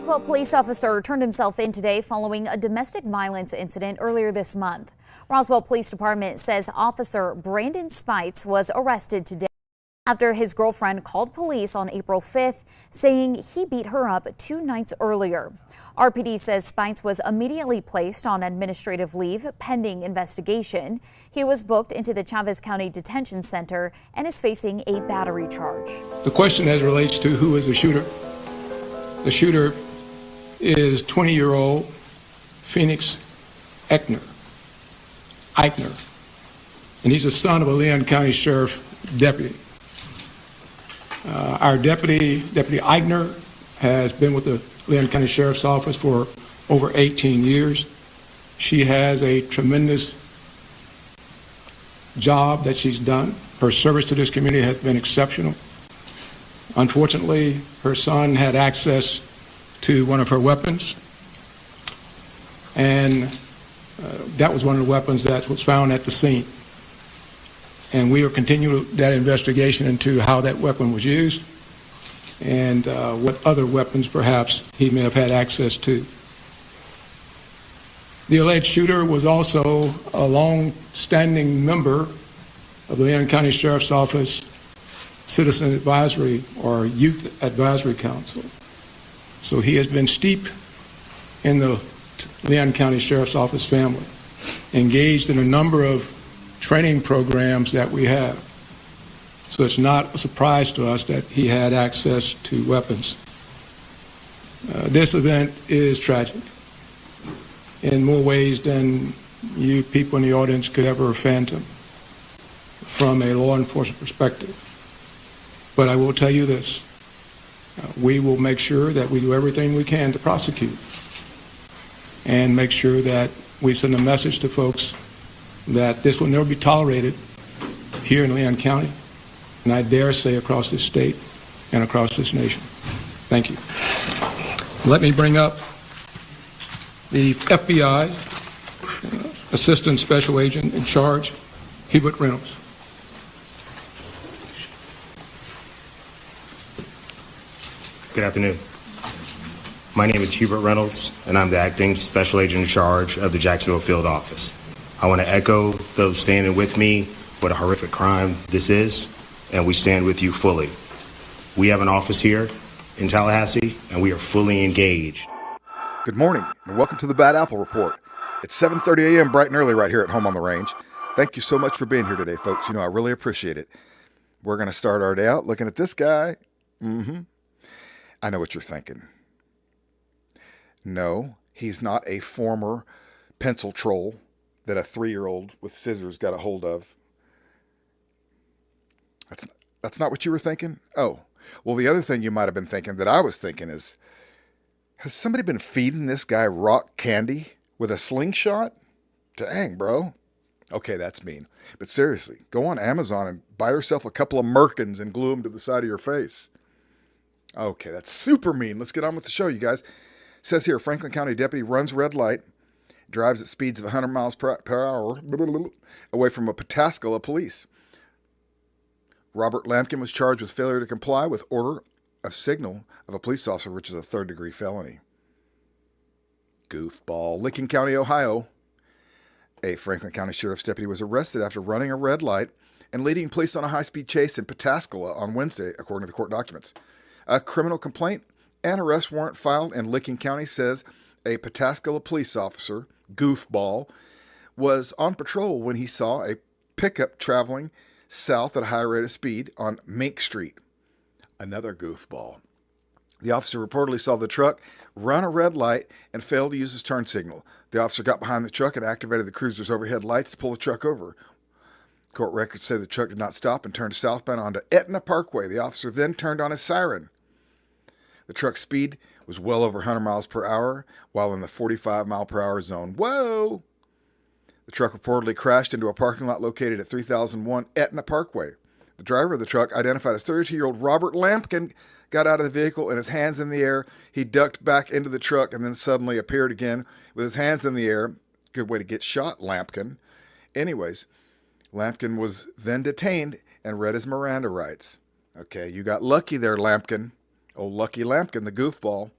Roswell police officer turned himself in today following a domestic violence incident earlier this month. Roswell Police Department says Officer Brandon Spites was arrested today after his girlfriend called police on April 5th, saying he beat her up 2 nights earlier. RPD says Spites was immediately placed on administrative leave pending investigation. He was booked into the Chavez County Detention Center and is facing a battery charge. The question as relates to who is the shooter. The shooter is 20-year-old Phoenix Eichner, and he's the son of a Leon County Sheriff deputy. Our deputy Eichner, has been with the Leon County Sheriff's Office for over 18 years. She has a tremendous job that she's done. Her service to this community has been exceptional. Unfortunately, her son had access to one of her weapons, and that was one of the weapons that was found at the scene. And we will continue that investigation into how that weapon was used and what other weapons perhaps he may have had access to. The alleged shooter was also a long-standing member of the Leon County Sheriff's Office Citizen Advisory or Youth Advisory Council. So he has been steeped in the Leon County Sheriff's Office family, engaged in a number of training programs that we have. So it's not a surprise to us that he had access to weapons. This event is tragic in more ways than you people in the audience could ever fathom from a law enforcement perspective. But I will tell you this, we will make sure that we do everything we can to prosecute and make sure that we send a message to folks that this will never be tolerated here in Leon County, and I dare say across this state and across this nation. Thank you. Let me bring up the FBI Assistant Special Agent in charge, Hubert Reynolds. Good afternoon. My name is Hubert Reynolds, and I'm the acting special agent in charge of the Jacksonville Field Office. I want to echo those standing with me what a horrific crime this is, and we stand with you fully. We have an office here in Tallahassee, and we are fully engaged. Good morning, and welcome to the Bad Apple Report. It's 7:30 a.m. bright and early right here at home on the range. Thank you so much for being here today, folks. You know, I really appreciate it. We're going to start our day out looking at this guy. I know what you're thinking. No, he's not a former pencil troll that a 3-year-old with scissors got a hold of. That's not what you were thinking? Oh, well, the other thing you might have been thinking that I was thinking is, has somebody been feeding this guy rock candy with a slingshot? Dang, bro. Okay, that's mean. But seriously, go on Amazon and buy yourself a couple of merkins and glue them to the side of your face. Okay, that's super mean. Let's get on with the show, you guys. It says here, Franklin County deputy runs red light, drives at speeds of 100 miles per hour away from a Pataskala police. Robert Lampkin was charged with failure to comply with order of signal of a police officer, which is a third-degree felony. Goofball. Licking County, Ohio. A Franklin County Sheriff's deputy was arrested after running a red light and leading police on a high-speed chase in Pataskala on Wednesday, according to the court documents. A criminal complaint and arrest warrant filed in Licking County says a Pataskala police officer, Goofball, was on patrol when he saw a pickup traveling south at a high rate of speed on Mink Street. Another goofball. The officer reportedly saw the truck run a red light and failed to use his turn signal. The officer got behind the truck and activated the cruiser's overhead lights to pull the truck over. Court records say the truck did not stop and turned southbound onto Etna Parkway. The officer then turned on his siren. The truck's speed was well over 100 miles per hour, while in the 45 mile per hour zone. Whoa! The truck reportedly crashed into a parking lot located at 3001 Etna Parkway. The driver of the truck, identified as 32-year-old Robert Lampkin, got out of the vehicle and his hands in the air. He ducked back into the truck and then suddenly appeared again with his hands in the air. Good way to get shot, Lampkin. Anyways, Lampkin was then detained and read his Miranda rights. Okay, you got lucky there, Lampkin. Oh, lucky Lampkin, the goofball.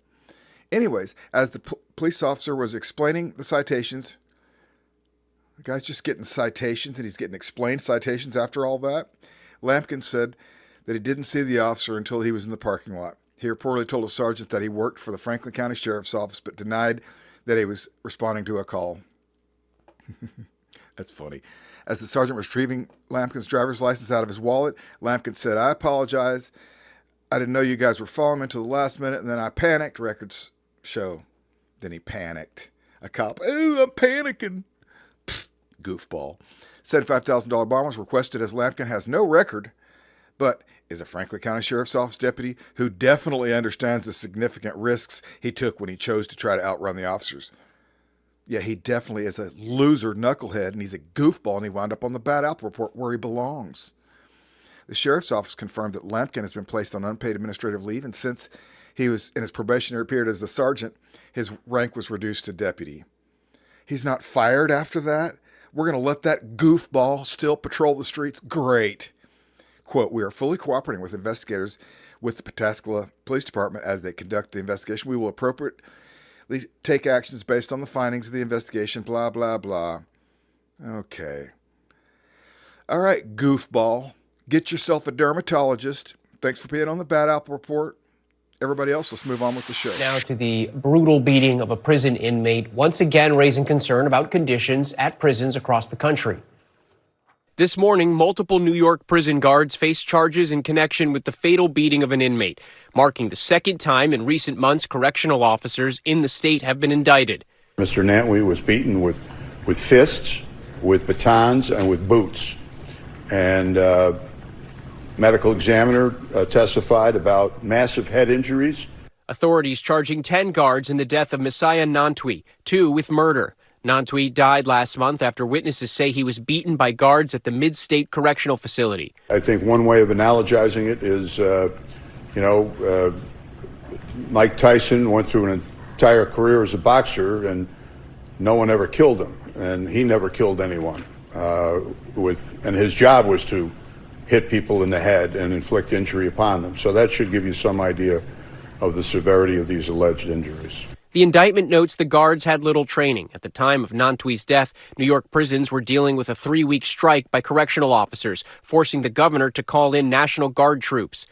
Anyways, as the police officer was explaining the citations, the guy's just getting citations and he's getting explained citations after all that. Lampkin said that he didn't see the officer until he was in the parking lot. He reportedly told a sergeant that he worked for the Franklin County Sheriff's Office, but denied that he was responding to a call. That's funny. As the sergeant was retrieving Lampkin's driver's license out of his wallet, Lampkin said, "I apologize. I didn't know you guys were following me until the last minute, and then I panicked," records show. Then he panicked. A cop, "Oh, I'm panicking." Pfft, goofball. $75,000 bond was requested as Lampkin has no record, but is a Franklin County Sheriff's Office deputy who definitely understands the significant risks he took when he chose to try to outrun the officers. Yeah, he definitely is a loser knucklehead, and he's a goofball, and he wound up on the bad apple report where he belongs. The Sheriff's Office confirmed that Lampkin has been placed on unpaid administrative leave, and since he was in his probationary period as a sergeant, his rank was reduced to deputy. He's not fired after that? We're going to let that goofball still patrol the streets? Great. Quote, "We are fully cooperating with investigators with the Pataskala Police Department as they conduct the investigation. We will appropriately take actions based on the findings of the investigation," blah, blah, blah. Okay. All right, goofball. Get yourself a dermatologist. Thanks for being on the Bad Apple Report. Everybody else, let's move on with the show. Now to the brutal beating of a prison inmate, once again raising concern about conditions at prisons across the country. This morning, multiple New York prison guards face charges in connection with the fatal beating of an inmate, marking the second time in recent months correctional officers in the state have been indicted. Mr. Nantwy was beaten with fists, with batons, and with boots. And medical examiner testified about massive head injuries. Authorities charging 10 guards in the death of Messiah Nantwy, 2 with murder. Nantwy died last month after witnesses say he was beaten by guards at the Mid-State Correctional Facility. I think one way of analogizing it is, Mike Tyson went through an entire career as a boxer, and no one ever killed him, and he never killed anyone. And his job was to hit people in the head and inflict injury upon them. So that should give you some idea of the severity of these alleged injuries. The indictment notes the guards had little training. At the time of Nantwy's death, New York prisons were dealing with a 3-week strike by correctional officers, forcing the governor to call in National Guard troops.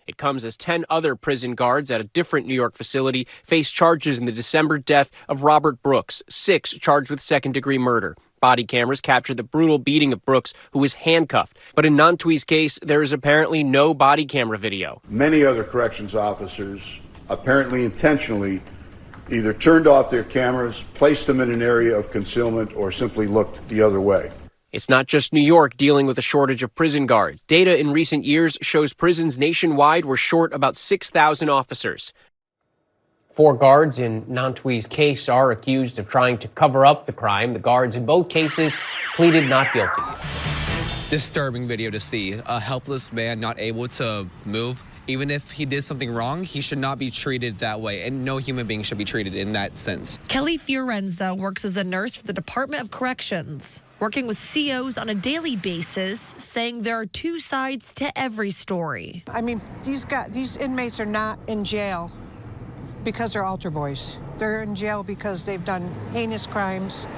It comes as 10 other prison guards at a different New York facility face charges in the December death of Robert Brooks, 6 charged with second-degree murder. Body cameras captured the brutal beating of Brooks, who was handcuffed. But in Nantwy's case, there is apparently no body camera video. Many other corrections officers apparently intentionally either turned off their cameras, placed them in an area of concealment, or simply looked the other way. It's not just New York dealing with a shortage of prison guards. Data in recent years shows prisons nationwide were short about 6,000 officers. 4 guards in Nantwy's case are accused of trying to cover up the crime. The guards in both cases pleaded not guilty. Disturbing video to see. A helpless man not able to move. Even if he did something wrong, he should not be treated that way, and no human being should be treated in that sense. Kelly Fiorenza works as a nurse for the Department of Corrections, working with COs on a daily basis, saying there are 2 sides to every story. I mean, these inmates are not in jail because they're altar boys. They're in jail because they've done heinous crimes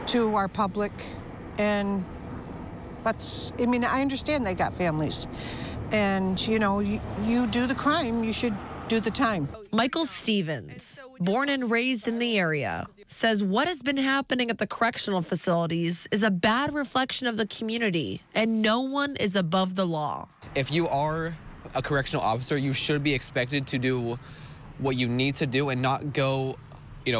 to our public, and I understand they got families. And, you do the crime, you should do the time. Michael Stevens, born and raised in the area, says what has been happening at the correctional facilities is a bad reflection of the community, and no one is above the law. If you are a correctional officer, you should be expected to do what you need to do and not go,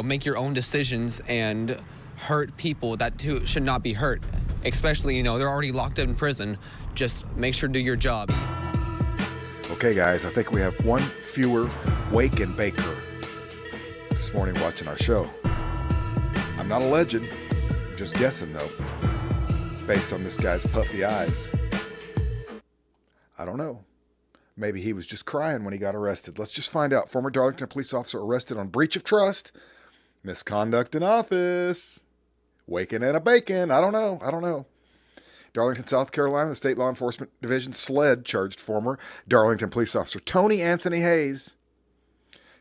make your own decisions and hurt people that should not be hurt. Especially, they're already locked up in prison. Just make sure to do your job. Okay, guys, I think we have one fewer Wake and Baker this morning watching our show. I'm not alleging, I'm just guessing, though, based on this guy's puffy eyes. I don't know. Maybe he was just crying when he got arrested. Let's just find out. Former Darlington police officer arrested on breach of trust, misconduct in office, waking and a bacon. I don't know. Darlington, South Carolina, the State Law Enforcement Division SLED charged former Darlington police officer Tony Anthony Hayes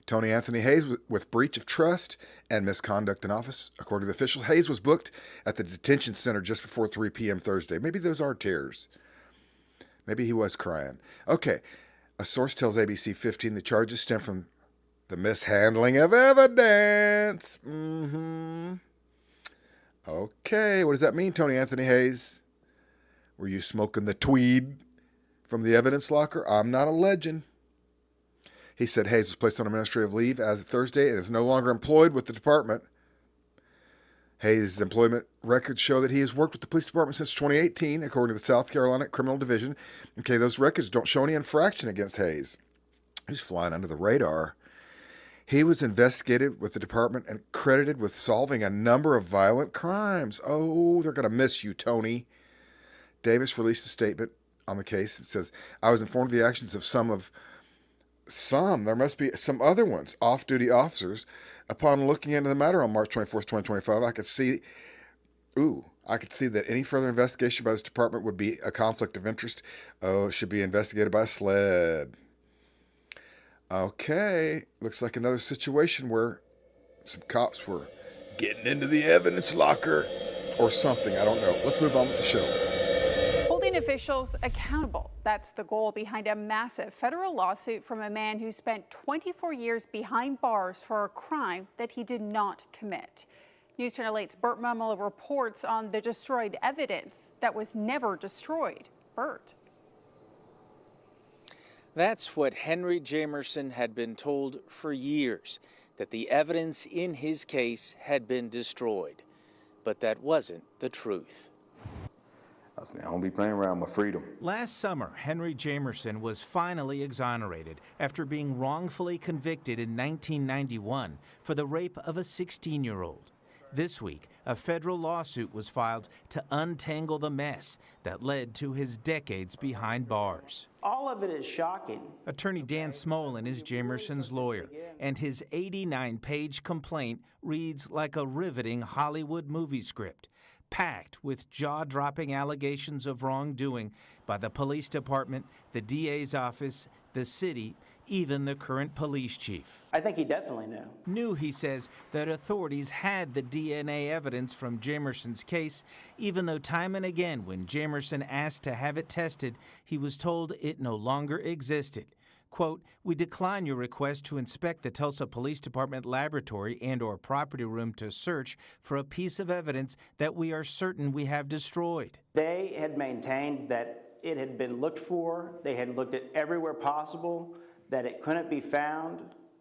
Tony Anthony Hayes with breach of trust and misconduct in office. According to the officials, Hayes was booked at the detention center just before 3 p.m. Thursday. Maybe those are tears. Maybe he was crying. Okay, a source tells ABC 15 the charges stem from the mishandling of evidence. Okay, what does that mean, Tony Anthony Hayes? Were you smoking the tweed from the evidence locker? I'm not alleging. He said Hayes was placed on administrative leave as of Thursday and is no longer employed with the department. Hayes' employment records show that he has worked with the police department since 2018, according to the South Carolina Criminal Division. Okay, those records don't show any infraction against Hayes. He's flying under the radar. He was investigated with the department and credited with solving a number of violent crimes. Oh, they're going to miss you, Tony. Davis released a statement on the case. It says, I was informed of the actions of there must be some other ones, off-duty officers. Upon looking into the matter on March 24th, 2025, I could see that any further investigation by this department would be a conflict of interest. Oh, it should be investigated by a SLED. Okay, looks like another situation where some cops were getting into the evidence locker or something. I don't know. Let's move on with the show. Holding officials accountable. That's the goal behind a massive federal lawsuit from a man who spent 24 years behind bars for a crime that he did not commit. News Channel 8's Burt Mumolo reports on the destroyed evidence that was never destroyed. Burt. That's what Henry Jamerson had been told for years, that the evidence in his case had been destroyed. But that wasn't the truth. I don't be playing around with my freedom. Last summer, Henry Jamerson was finally exonerated after being wrongfully convicted in 1991 for the rape of a 16-year-old. This week, a federal lawsuit was filed to untangle the mess that led to his decades behind bars. All of it is shocking. Attorney Dan Smolin is Jamerson's lawyer, and his 89-page complaint reads like a riveting Hollywood movie script, packed with jaw-dropping allegations of wrongdoing by the police department, the DA's office, the city, even the current police chief. I think he definitely knew. He says, that authorities had the DNA evidence from Jamerson's case, even though time and again when Jamerson asked to have it tested, he was told it no longer existed. Quote, we decline your request to inspect the Tulsa Police Department laboratory and or property room to search for a piece of evidence that we are certain we have destroyed. They had maintained that it had been looked for. They had looked at everywhere possible, that it couldn't be found,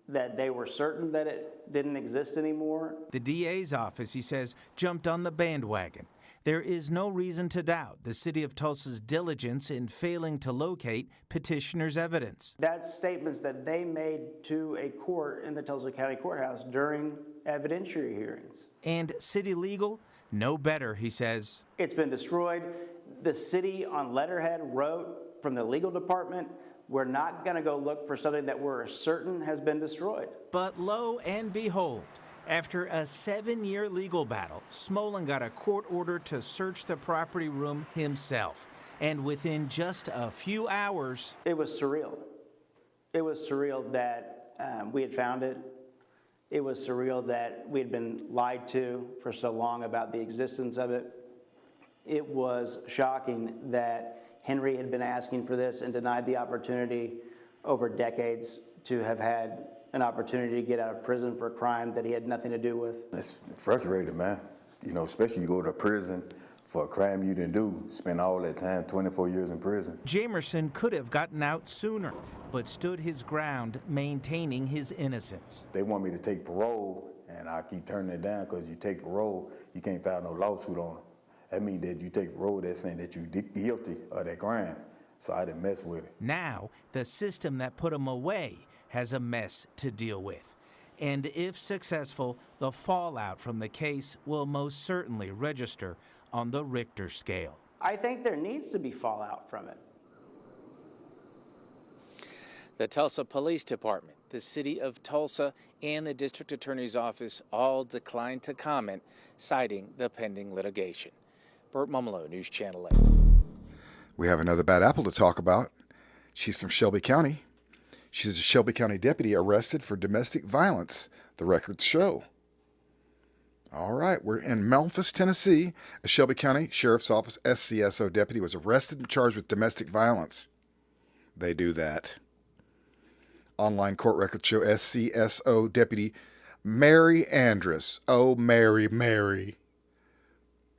that they were certain that it didn't exist anymore. The DA's office, he says, jumped on the bandwagon. There is no reason to doubt the city of Tulsa's diligence in failing to locate petitioner's evidence. That's statements that they made to a court in the Tulsa County Courthouse during evidentiary hearings. And city legal, no better, he says. It's been destroyed. The city on letterhead wrote from the legal department, we're not going to go look for something that we're certain has been destroyed. But lo and behold, after a 7-year legal battle, Smolin got a court order to search the property room himself. And within just a few hours... It was surreal. It was surreal that we had found it. It was surreal that we had been lied to for so long about the existence of it. It was shocking that Henry had been asking for this and denied the opportunity over decades to have had an opportunity to get out of prison for a crime that he had nothing to do with. It's frustrating, man. You know, especially you go to prison for a crime you didn't do, spend all that time, 24 years in prison. Jamerson could have gotten out sooner, but stood his ground, maintaining his innocence. They want me to take parole, and I keep turning it down because you take parole, you can't file no lawsuit on them. That means that you take parole, that's saying that you're guilty of that crime. So I didn't mess with it. Now, the system that put him away has a mess to deal with. And if successful, the fallout from the case will most certainly register on the Richter scale. I think there needs to be fallout from it. The Tulsa Police Department, the City of Tulsa, and the District Attorney's Office all declined to comment, citing the pending litigation. Burt Mumolo, News Channel 8. We have another bad apple to talk about. She's from Shelby County. She's a Shelby County deputy arrested for domestic violence, the records show. All right, we're in Memphis, Tennessee. A Shelby County Sheriff's Office SCSO deputy was arrested and charged with domestic violence. They do that. Online court records show SCSO deputy Mary Andrus. Oh, Mary.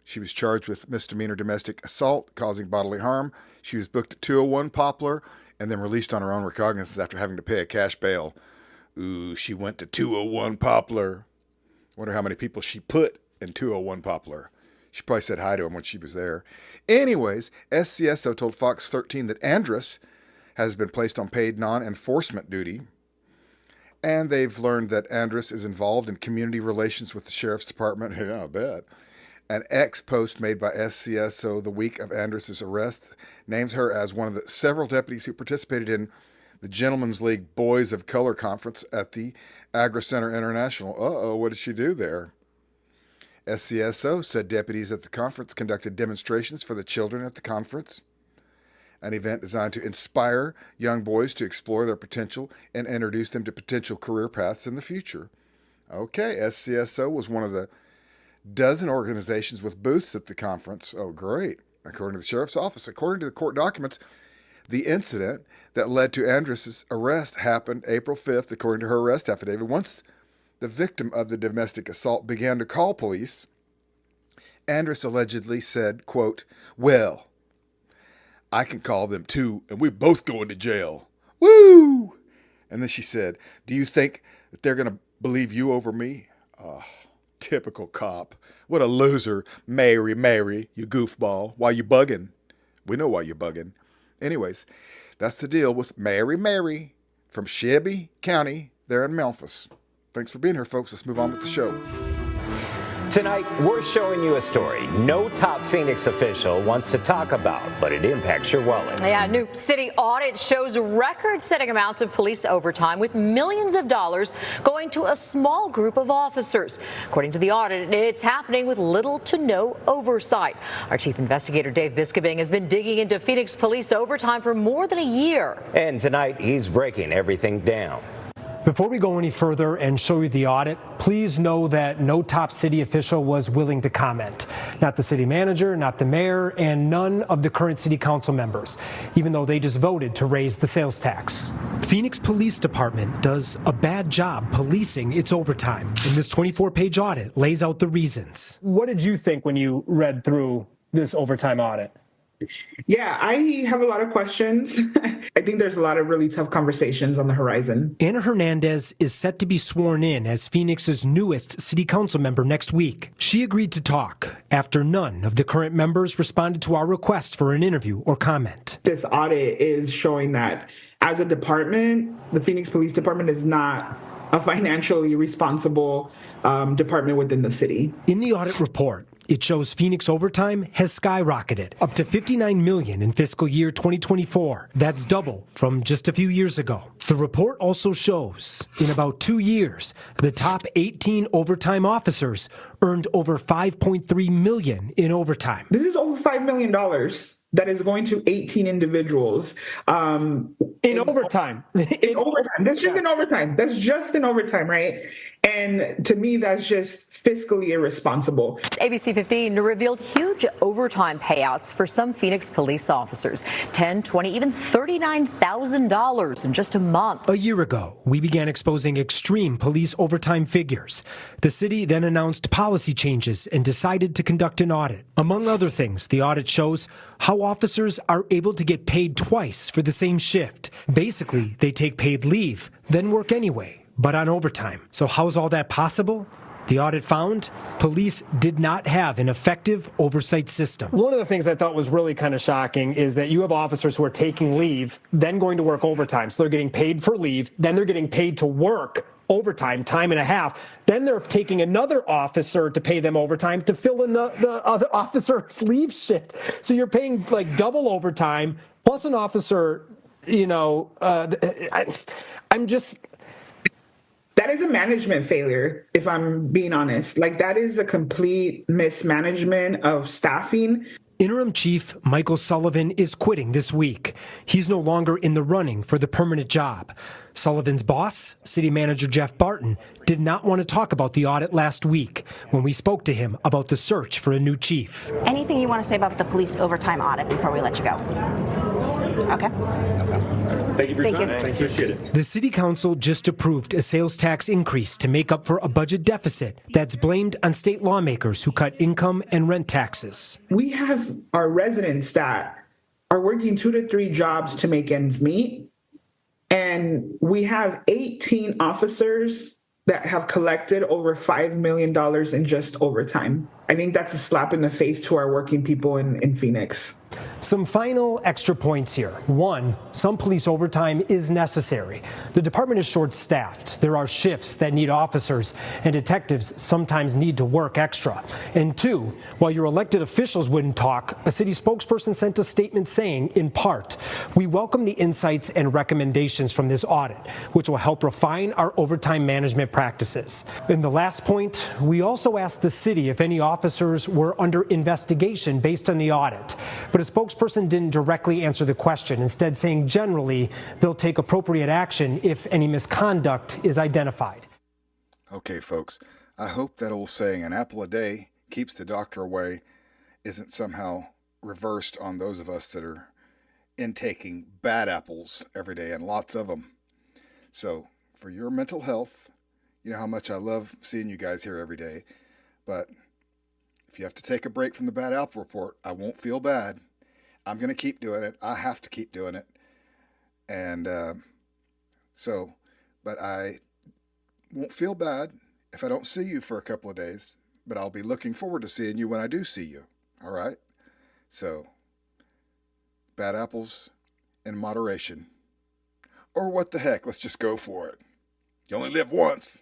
She was charged with misdemeanor domestic assault causing bodily harm. She was booked at 201 Poplar and then released on her own recognizance after having to pay a cash bail. Ooh, she went to 201 Poplar. Wonder how many people she put in 201 Poplar. She probably said hi to him when she was there. Anyways, SCSO told Fox 13 that Andrus has been placed on paid non-enforcement duty, and they've learned that Andrus is involved in community relations with the Sheriff's Department. Yeah, I bet. An ex-post made by SCSO the week of Andrus's arrest names her as one of the several deputies who participated in the Gentlemen's League Boys of Color Conference at the Agra Center International. What did she do there? SCSO said deputies at the conference conducted demonstrations for the children at the conference, an event designed to inspire young boys to explore their potential and introduce them to potential career paths in the future. Okay, SCSO was one of the dozen organizations with booths at the conference. Oh, great. According to the sheriff's office, according to the court documents, the incident that led to Andrus's arrest happened April 5th, according to her arrest affidavit. Once the victim of the domestic assault began to call police, Andrus allegedly said, quote, "Well, I can call them too, and we're both going to jail. Woo!" And then she said, "Do you think that they're going to believe you over me?" Oh, typical cop. What a loser. Mary, you goofball. Why you bugging? We know why you're bugging. Anyways, that's the deal with Mary from Shelby County there in Memphis. Thanks for being here, folks. Let's move on with the show. Tonight, we're showing you a story no top Phoenix official wants to talk about, but it impacts your wallet. Yeah, a new city audit shows record-setting amounts of police overtime with millions of dollars going to a small group of officers. According to the audit, it's happening with little to no oversight. Our chief investigator, Dave Biskobing, has been digging into Phoenix police overtime for more than a year. And tonight, he's breaking everything down. Before we go any further and show you the audit, please know that no top city official was willing to comment. Not the city manager, not the mayor, and none of the current city council members, even though they just voted to raise the sales tax. Phoenix Police Department does a bad job policing its overtime, and this 24-page audit lays out the reasons. What did you think when you read through this overtime audit? Yeah, I have a lot of questions. I think there's a lot of really tough conversations on the horizon. Anna Hernandez is set to be sworn in as Phoenix's newest city council member next week. She agreed to talk after none of the current members responded to our request for an interview or comment. This audit is showing that as a department, the Phoenix Police Department is not a financially responsible department within the city. In the audit report, it shows Phoenix overtime has skyrocketed up to $59 million in fiscal year 2024. That's double from just a few years ago. The report also shows in about 2 years, the top 18 overtime officers earned over $5.3 million in overtime. This is over $5 million that is going to 18 individuals. In overtime. In overtime. That's just in overtime. That's just in overtime, right? And to me, that's just fiscally irresponsible. ABC 15 revealed huge overtime payouts for some Phoenix police officers. $10,000, $20,000, even $39,000 in just a month. A year ago, we began exposing extreme police overtime figures. The city then announced policy changes and decided to conduct an audit. Among other things, the audit shows how officers are able to get paid twice for the same shift. Basically, they take paid leave, then work anyway, but on overtime. So how's all that possible? The audit found police did not have an effective oversight system. One of the things I thought was really kind of shocking is that you have officers who are taking leave, then going to work overtime. So they're getting paid for leave, then they're getting paid to work overtime, time and a half. Then they're taking another officer to pay them overtime to fill in the other officer's leave shift. So you're paying like double overtime plus an officer, I'm just... That is a management failure, if I'm being honest. Like, that is a complete mismanagement of staffing. Interim Chief Michael Sullivan is quitting this week. He's no longer in the running for the permanent job. Sullivan's boss, City Manager Jeff Barton, did not want to talk about the audit last week when we spoke to him about the search for a new chief. Anything you want to say about the police overtime audit before we let you go? Okay. Thank you for your time. Appreciate it. The City Council just approved a sales tax increase to make up for a budget deficit that's blamed on state lawmakers who cut income and rent taxes. We have our residents that are working 2 to 3 jobs to make ends meet. And we have 18 officers that have collected over $5 million in just overtime. I think that's a slap in the face to our working people in Phoenix. Some final extra points here. 1, some police overtime is necessary. The department is short-staffed. There are shifts that need officers, and detectives sometimes need to work extra. And 2, while your elected officials wouldn't talk, a city spokesperson sent a statement saying, in part, we welcome the insights and recommendations from this audit, which will help refine our overtime management practices. And the last point, we also asked the city if any officers were under investigation based on the audit. But a spokesperson didn't directly answer the question, instead saying generally they'll take appropriate action if any misconduct is identified. Okay, folks, I hope that old saying, an apple a day keeps the doctor away, isn't somehow reversed on those of us that are intaking bad apples every day, and lots of them. So, for your mental health, you know how much I love seeing you guys here every day, but if you have to take a break from the bad apple report, I won't feel bad. I'm going to keep doing it. I have to keep doing it. And but I won't feel bad if I don't see you for a couple of days, but I'll be looking forward to seeing you when I do see you. All right? So, bad apples in moderation. Or what the heck, let's just go for it. You only live once.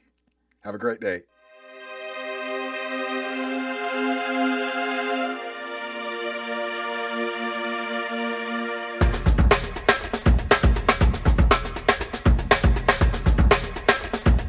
Have a great day.